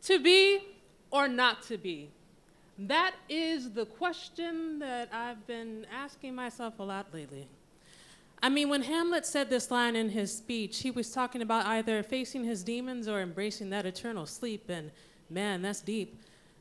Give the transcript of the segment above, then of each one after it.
To be or not to be? That is the question that I've been asking myself a lot lately. I mean, when Hamlet said this line in his speech, he was talking about either facing his demons or embracing that eternal sleep, and man, that's deep.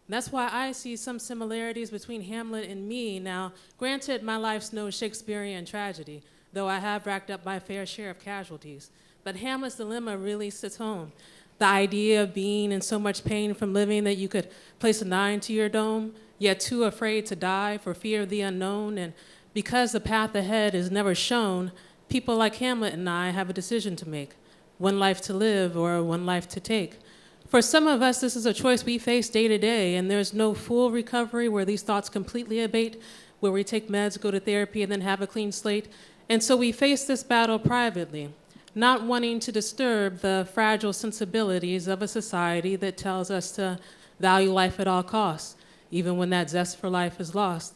That's why I see some similarities between Hamlet and me. Now, granted, my life's no Shakespearean tragedy, though I have racked up my fair share of casualties. But Hamlet's dilemma really sits home. The idea of being in so much pain from living that you could place a 9 to your dome, yet too afraid to die for fear of the unknown. And because the path ahead is never shown, people like Hamlet and I have a decision to make: one life to live or one life to take. For some of us, this is a choice we face day to day, and there's no full recovery where these thoughts completely abate, where we take meds, go to therapy, and then have a clean slate. And so we face this battle privately, not wanting to disturb the fragile sensibilities of a society that tells us to value life at all costs, even when that zest for life is lost.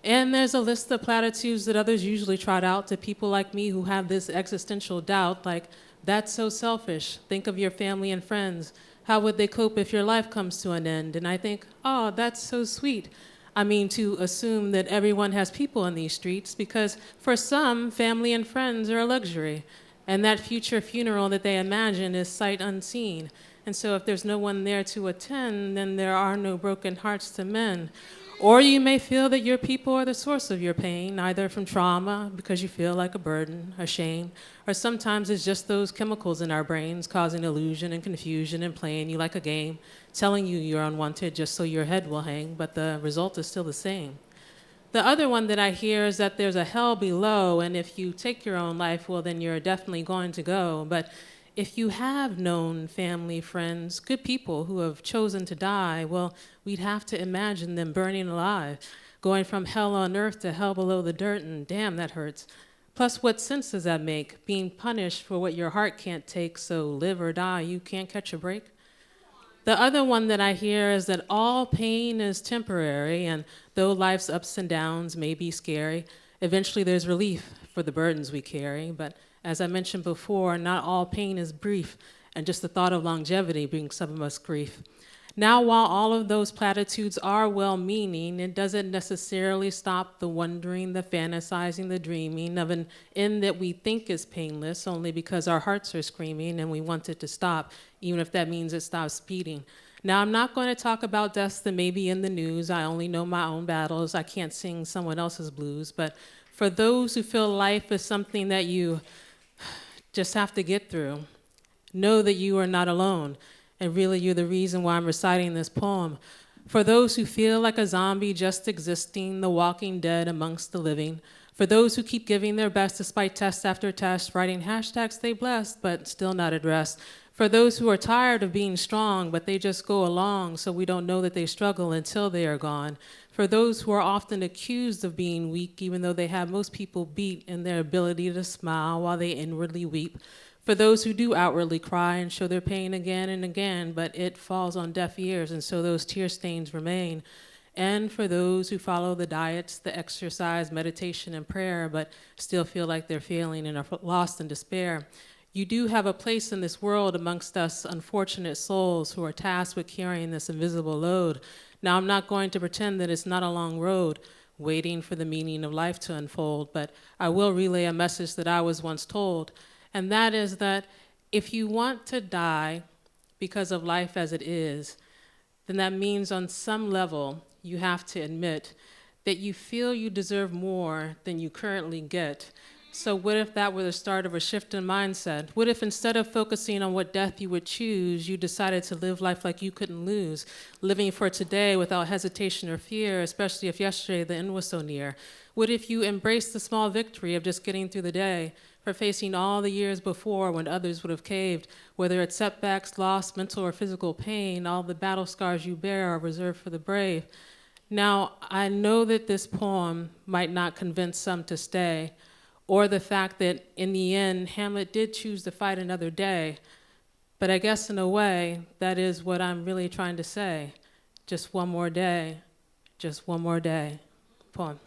And there's a list of platitudes that others usually trot out to people like me who have this existential doubt, like, that's so selfish. Think of your family and friends. How would they cope if your life comes to an end? And I think, oh, that's so sweet. I mean, to assume that everyone has people in these streets, because for some, family and friends are a luxury. And that future funeral that they imagine is sight unseen. And so if there's no one there to attend, then there are no broken hearts to mend. Or you may feel that your people are the source of your pain, either from trauma, because you feel like a burden, a shame, or sometimes it's just those chemicals in our brains causing illusion and confusion and playing you like a game, telling you you're unwanted just so your head will hang, but the result is still the same. The other one that I hear is that there's a hell below, and if you take your own life, well, then you're definitely going to go. But if you have known family, friends, good people who have chosen to die, well, we'd have to imagine them burning alive, going from hell on earth to hell below the dirt, and damn, that hurts. Plus, what sense does that make, being punished for what your heart can't take, so live or die, you can't catch a break? The other one that I hear is that all pain is temporary, and though life's ups and downs may be scary, eventually there's relief for the burdens we carry. But as I mentioned before, not all pain is brief, and just the thought of longevity brings some of us grief. Now, while all of those platitudes are well-meaning, it doesn't necessarily stop the wondering, the fantasizing, the dreaming of an end that we think is painless only because our hearts are screaming and we want it to stop, even if that means it stops beating. Now, I'm not going to talk about deaths that may be in the news. I only know my own battles. I can't sing someone else's blues. But for those who feel life is something that you just have to get through, know that you are not alone. And really, you're the reason why I'm reciting this poem. For those who feel like a zombie just existing, the walking dead amongst the living. For those who keep giving their best despite test after test, writing hashtags stay blessed, but still not at rest. For those who are tired of being strong, but they just go along so we don't know that they struggle until they are gone. For those who are often accused of being weak, even though they have most people beat in their ability to smile while they inwardly weep. For those who do outwardly cry and show their pain again and again, but it falls on deaf ears, and so those tear stains remain. And for those who follow the diets, the exercise, meditation, and prayer, but still feel like they're failing and are lost in despair. You do have a place in this world amongst us unfortunate souls who are tasked with carrying this invisible load. Now, I'm not going to pretend that it's not a long road, waiting for the meaning of life to unfold, but I will relay a message that I was once told. And that is that if you want to die because of life as it is, then that means on some level you have to admit that you feel you deserve more than you currently get. So what if that were the start of a shift in mindset? What if instead of focusing on what death you would choose, you decided to live life like you couldn't lose, living for today without hesitation or fear, especially if yesterday the end was so near? What if you embraced the small victory of just getting through the day, for facing all the years before when others would have caved, whether it's setbacks, loss, mental or physical pain, all the battle scars you bear are reserved for the brave. Now, I know that this poem might not convince some to stay, or the fact that in the end, Hamlet did choose to fight another day, but I guess in a way, that is what I'm really trying to say. Just one more day, just one more day. Poem.